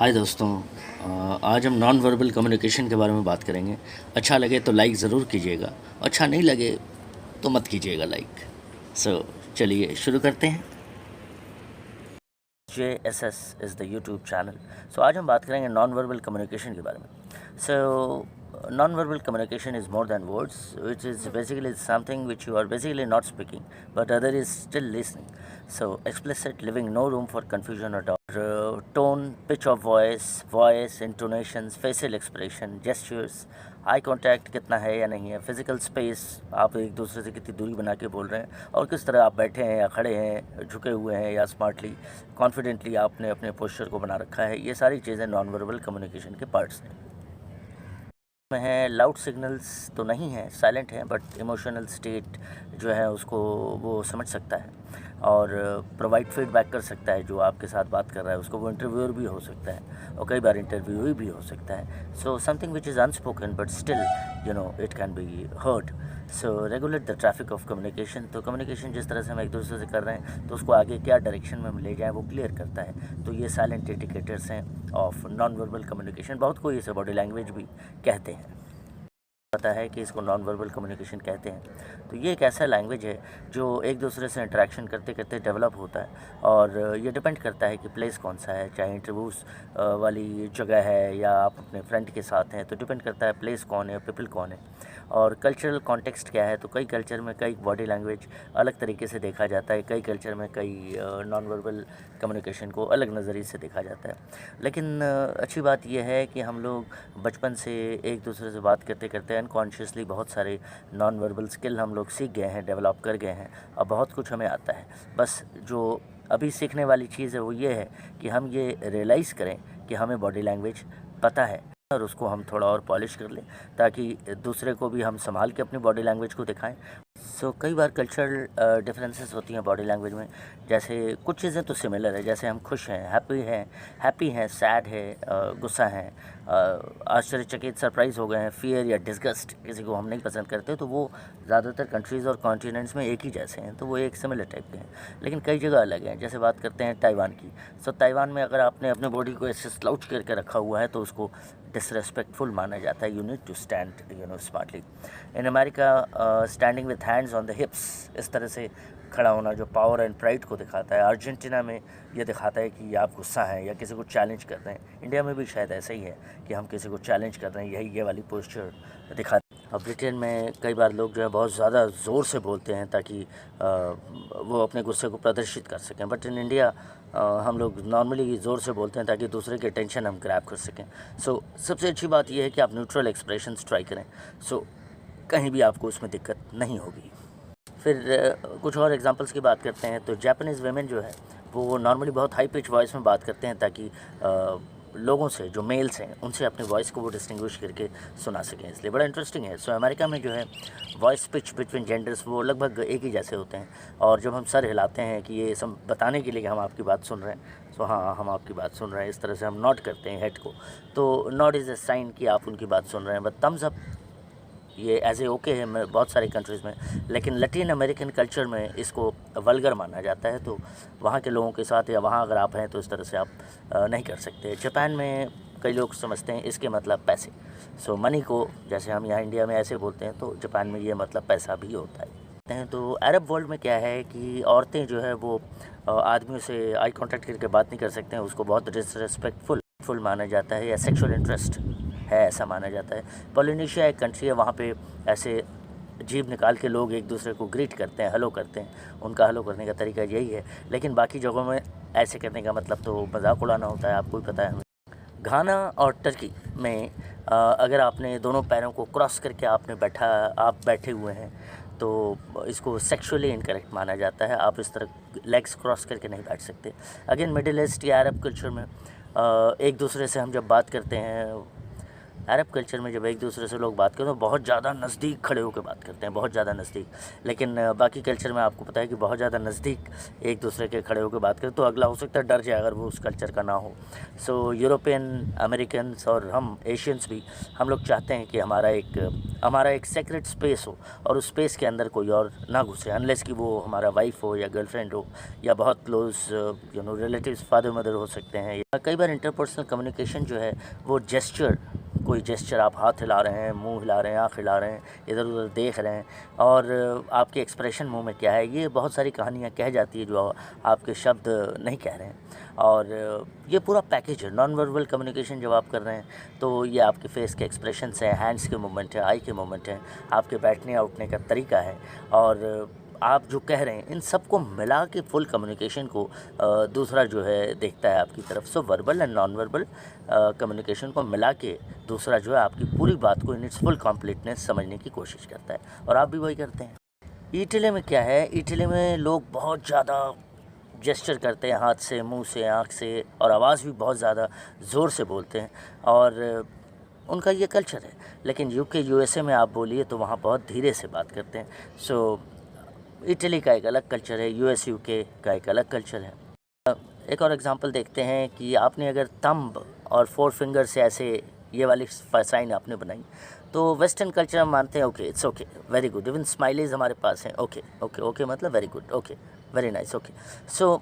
हाय दोस्तों। आज हम नॉन वर्बल कम्युनिकेशन के बारे में बात करेंगे। अच्छा लगे तो लाइक ज़रूर कीजिएगा, अच्छा नहीं लगे तो मत कीजिएगा लाइक। चलिए शुरू करते हैं। JSS is the YouTube channel. आज हम बात करेंगे नॉन वर्बल कम्युनिकेशन के बारे में। Non verbal communication is more than words, which is basically something which you are basically not speaking but other is still listening. Explicit, leaving no room for confusion or doubt. Tone, pitch of voice, intonations, facial expression, gestures, eye contact कितना है या नहीं है, physical space, आप एक दूसरे से कितनी दूरी बना के बोल रहे हैं और किस तरह आप बैठे हैं या खड़े हैं, झुके हुए हैं या स्मार्टली कॉन्फिडेंटली आपने अपने पोस्चर को बना रखा है। ये सारी चीज़ें नॉन वर्बल कम्युनिकेशन के पार्ट्स हैं। में है लाउड सिग्नल्स तो नहीं है, साइलेंट है, बट इमोशनल स्टेट जो है उसको वो समझ सकता है और प्रोवाइड फीडबैक कर सकता है। जो आपके साथ बात कर रहा है उसको वो इंटरव्यूअर भी हो सकता है और कई बार इंटरव्यूई भी हो सकता है. Something which is unspoken but still it can be heard. Regulate the traffic of communication. तो कम्युनिकेशन जिस तरह से हम एक दूसरे से कर रहे हैं तो उसको आगे क्या डायरेक्शन में हम ले जाएँ वो क्लियर करता है. तो ये साइलेंट इंडिकेटर्स हैं ऑफ नॉन वर्बल कम्युनिकेशन. बहुत कोई इसे बॉडी लैंग्वेज भी कहते हैं, पता है कि इसको नॉन वर्बल कम्युनिकेशन कहते हैं. तो ये एक ऐसा लैंग्वेज है जो एक दूसरे से इंटरेक्शन करते करते डेवलप होता है और ये डिपेंड करता है कि प्लेस कौन सा है, चाहे इंटरव्यूज़ वाली जगह है या आप अपने फ्रेंड के साथ हैं. तो डिपेंड करता है प्लेस कौन है, पीपल कौन है और कल्चरल कॉन्टेक्स्ट क्या है. तो कई कल्चर में कई बॉडी लैंग्वेज अलग तरीके से देखा जाता है, कई कल्चर में कई नॉन वर्बल कम्युनिकेशन को अलग नज़रिए से देखा जाता है. लेकिन अच्छी बात यह है कि हम लोग बचपन से एक दूसरे से बात करते करते अनकॉन्शियसली बहुत सारे नॉन वर्बल स्किल हम लोग सीख गए हैं, डेवलप कर गए हैं और बहुत कुछ हमें आता है. बस जो अभी सीखने वाली चीज़ है वो ये है कि हम ये रियलाइज़ करें कि हमें बॉडी लैंग्वेज पता है और उसको हम थोड़ा और पॉलिश कर लें ताकि दूसरे को भी हम संभाल के अपनी बॉडी लैंग्वेज को दिखाएं. कई बार कल्चरल डिफरेंसेस होती हैं बॉडी लैंग्वेज में. जैसे कुछ चीज़ें तो सिमिलर है, जैसे हम खुश हैं, हैप्पी हैं, सैड है, गुस्सा हैं, आश्चर्यचकित, सरप्राइज़ हो गए हैं, फियर या डिस्गस्ट किसी को हम नहीं पसंद करते. तो वो ज़्यादातर कंट्रीज़ और कॉन्टिनेंट्स में एक ही जैसे हैं, तो वो एक सिमिलर टाइप के हैं. लेकिन कई जगह अलग हैं. जैसे बात करते हैं ताइवान की. ताइवान में अगर आपने अपने बॉडी को ऐसे स्लाउच करके रखा हुआ है तो उसको डिसरेस्पेक्टफुल माना जाता है. You need to stand smartly. In America standing with hands on the hips, इस तरह से खड़ा होना जो पावर एंड प्राइड को दिखाता है. अर्जेंटीना में ये दिखाता है कि आप गुस्सा हैं या किसी को चैलेंज कर रहे हैं. इंडिया में भी शायद ऐसा ही है कि हम किसी को चैलेंज कर रहे हैं, यही ये वाली पोस्चर दिखाते हैं. और ब्रिटेन में कई बार लोग जो है बहुत ज़्यादा ज़ोर से बोलते हैं ताकि वो अपने गुस्से को प्रदर्शित कर सकें. बट इन इंडिया हम लोग नॉर्मली ज़ोर से बोलते हैं ताकि दूसरे के टेंशन हम ग्रैब कर सकें. सबसे अच्छी बात यह है कि आप न्यूट्रल एक्सप्रेशंस ट्राई करें. कहीं भी आपको उसमें दिक्कत नहीं होगी. फिर कुछ और एग्जांपल्स की बात करते हैं. तो जापानीज़ वेमेन जो है वो नॉर्मली बहुत हाई पिच वॉइस में बात करते हैं ताकि लोगों से, जो मेल्स हैं, उनसे अपनी वॉइस को वो डिस्टिंग्विश करके सुना सकें. इसलिए बड़ा इंटरेस्टिंग है. अमेरिका में जो है वॉइस पिच बिटवीन जेंडर्स वो लगभग एक ही जैसे होते हैं और जब हम सर हिलाते हैं कि ये सब बताने के लिए कि हम आपकी बात सुन रहे हैं, हाँ हम आपकी बात सुन रहे हैं, इस तरह से हम नॉट करते हैं हेड को. तो नॉट इज़ अ साइन कि आप उनकी बात सुन रहे हैं. बट थम्स अप ये एज ए ओके है बहुत सारी कंट्रीज़ में. लेकिन लैटिन अमेरिकन कल्चर में इसको वल्गर माना जाता है. तो वहाँ के लोगों के साथ या वहाँ अगर आप हैं तो इस तरह से आप नहीं कर सकते. जापान में कई लोग समझते हैं इसके मतलब पैसे. मनी को जैसे हम यहाँ इंडिया में ऐसे बोलते हैं तो जापान में ये मतलब पैसा भी होता है. तो अरब वर्ल्ड में क्या है कि औरतें जो है वो आदमियों से आई कॉन्टैक्ट करके बात नहीं कर सकते हैं. उसको बहुत डिसरेस्पेक्टफुल माना जाता है या सेक्सुअल इंटरेस्ट है ऐसा माना जाता है. पोलिनेशिया एक कंट्री है, वहाँ पे ऐसे जीभ निकाल के लोग एक दूसरे को ग्रीट करते हैं, हेलो करते हैं. उनका हेलो करने का तरीका यही है. लेकिन बाकी जगहों में ऐसे करने का मतलब तो मजाक उड़ाना होता है, आपको ही पता है हमें. घाना और टर्की में अगर आपने दोनों पैरों को क्रॉस करके आप बैठे हुए हैं तो इसको सेक्सुअली इनकरेक्ट माना जाता है. आप इस तरह लेग्स क्रॉस करके नहीं बैठ सकते. अगेन मिडिल ईस्ट या अरब कल्चर में एक दूसरे से हम जब बात करते हैं अरब कल्चर में जब एक दूसरे से लोग बात करते हैं तो बहुत ज़्यादा नज़दीक खड़े होकर बात करते हैं, बहुत ज़्यादा नज़दीक। लेकिन बाकी कल्चर में आपको पता है कि बहुत ज़्यादा नज़दीक एक दूसरे के खड़े होकर बात करें तो अगला हो सकता है डर जाए अगर वो उस कल्चर का ना हो। सो यूरोपियन, अमेरिकन्स और हम एशियंस भी, हम लोग चाहते हैं कि हमारा एक सेक्रेट स्पेस हो और उस स्पेस के अंदर कोई और ना घुसे, अनलेस कि वो हमारा वाइफ हो या गर्लफ्रेंड हो या बहुत क्लोज रिलेटिव्स, फादर मदर हो सकते हैं। कई बार इंटरपर्सनल कम्युनिकेशन जो है वो जेस्चर, कोई जेस्चर, आप हाथ हिला रहे हैं, मुंह हिला रहे हैं, आँख हिला रहे हैं, इधर उधर देख रहे हैं और आपके एक्सप्रेशन मुंह में क्या है, ये बहुत सारी कहानियाँ कह जाती है जो आपके शब्द नहीं कह रहे हैं। और ये पूरा पैकेज है नॉन वर्बल कम्युनिकेशन। जब आप कर रहे हैं तो ये आपके फेस के एक्सप्रेशंस हैं, हैंड्स के मूवमेंट है, आई के मूवमेंट है, आपके बैठने उठने का तरीका है और आप जो कह रहे हैं, इन सबको मिला के फुल कम्युनिकेशन को दूसरा जो है देखता है आपकी तरफ। So verbal and non verbal communication को मिला के दूसरा जो है आपकी पूरी बात को इन इट्स फुल कम्प्लीटनेस समझने की कोशिश करता है और आप भी वही करते हैं। इटली में क्या है, इटली में लोग बहुत ज़्यादा जेस्चर करते हैं, हाथ से, मुंह से, आँख से, और आवाज़ भी बहुत ज़्यादा ज़ोर से बोलते हैं और उनका ये कल्चर है। लेकिन यूके, यूएसए में आप बोलिए तो वहाँ बहुत धीरे से बात करते हैं। सो इटली का एक अलग कल्चर है, यूएस यूके का एक अलग कल्चर है। एक और एग्जांपल देखते हैं कि आपने अगर थंब और 4 फिंगर से ऐसे ये वाली साइन आपने बनाई तो वेस्टर्न कल्चर हम मानते हैं okay, it's okay, very good. Even smileys हमारे पास हैं, ओके ओके ओके मतलब very good, okay, very nice, okay. So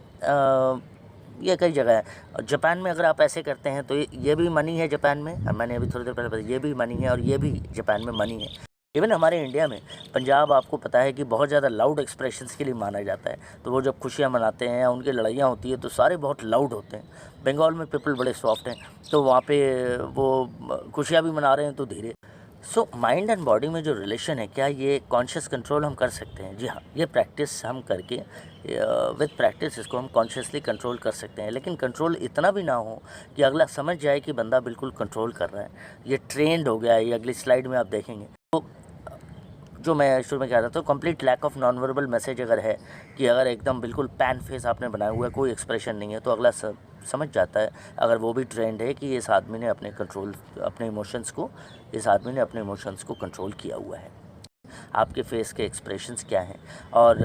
ये कई जगह है। और जापान में अगर आप ऐसे करते हैं तो ये भी मनी है जापान में। मैंने अभी थोड़ी देर पहले बताया, ये भी मनी है और ये भी जापान में मनी है। इवन हमारे इंडिया में पंजाब आपको पता है कि बहुत ज़्यादा लाउड एक्सप्रेशंस के लिए माना जाता है। तो वो जब खुशियाँ मनाते हैं या उनकी लड़ाइयाँ होती है तो सारे बहुत लाउड होते हैं। बंगाल में पीपल बड़े सॉफ्ट हैं, तो वहाँ पे वो खुशियाँ भी मना रहे हैं तो धीरे। सो माइंड एंड बॉडी में जो रिलेशन है, क्या ये कॉन्शियस कंट्रोल हम कर सकते हैं? जी हाँ, ये प्रैक्टिस हम करके विद प्रैक्टिस इसको हम कॉन्शियसली कंट्रोल कर सकते हैं। लेकिन कंट्रोल इतना भी ना हो कि अगला समझ जाए कि बंदा बिल्कुल कंट्रोल कर रहा है, ये ट्रेंड हो गया है। ये अगली स्लाइड में आप देखेंगे तो जो मैं शुरू में कह रहा था, complete lack of non verbal message अगर है कि अगर एकदम बिल्कुल पैन फेस आपने बनाया हुआ है, कोई एक्सप्रेशन नहीं है, तो अगला समझ जाता है, अगर वो भी ट्रेंड है, कि इस आदमी ने अपने इमोशंस को कंट्रोल किया हुआ है। आपके फेस के एक्सप्रेशंस क्या हैं और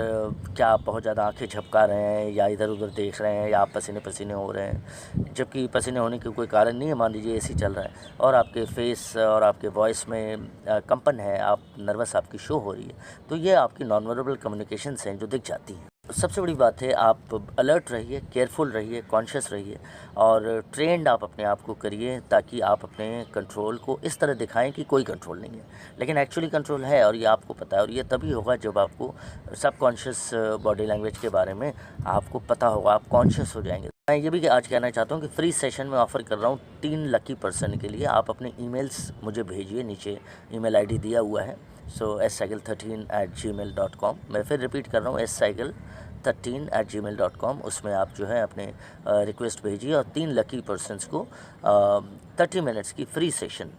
क्या आप बहुत ज़्यादा आंखें झपका रहे हैं या इधर उधर देख रहे हैं या आप पसीने पसीने हो रहे हैं, जबकि पसीने होने की कोई कारण नहीं है, मान लीजिए एसी चल रहा है और आपके फेस और आपके वॉइस में कंपन है, आप नर्वस आपकी शो हो रही है, तो ये आपकी नॉन वर्बल कम्युनिकेशंस हैं जो दिख जाती हैं। सबसे बड़ी बात है, आप अलर्ट रहिए, केयरफुल रहिए, कॉन्शियस रहिए और ट्रेंड आप अपने आप को करिए, ताकि आप अपने कंट्रोल को इस तरह दिखाएं कि कोई कंट्रोल नहीं है, लेकिन एक्चुअली कंट्रोल है और ये आपको पता है। और ये तभी होगा जब आपको सबकॉन्शियस बॉडी लैंग्वेज के बारे में आपको पता होगा, आप कॉन्शियस हो जाएंगे। मैं ये भी आज कहना चाहता हूँ कि फ्री सेशन में ऑफ़र कर रहा हूँ 3 लकी पर्सन के लिए। आप अपने ईमेल्स मुझे भेजिए, नीचे ईमेल आईडी दिया हुआ है। सो scycle13@gmail.com। मैं फिर रिपीट कर रहा हूँ, scycle13@gmail.com। उसमें आप जो है अपने रिक्वेस्ट भेजिए और 3 लकी पर्सनस को 30 मिनट्स की फ्री सेशन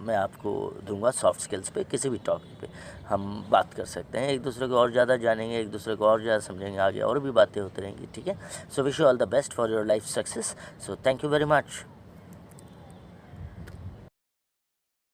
मैं आपको दूंगा। सॉफ्ट स्किल्स पे, किसी भी टॉपिक पे हम बात कर सकते हैं, एक दूसरे को और ज़्यादा जानेंगे, एक दूसरे को और ज़्यादा समझेंगे, आगे और भी बातें होती रहेंगी, ठीक है। So wish you all the best for your life success. So thank you very much.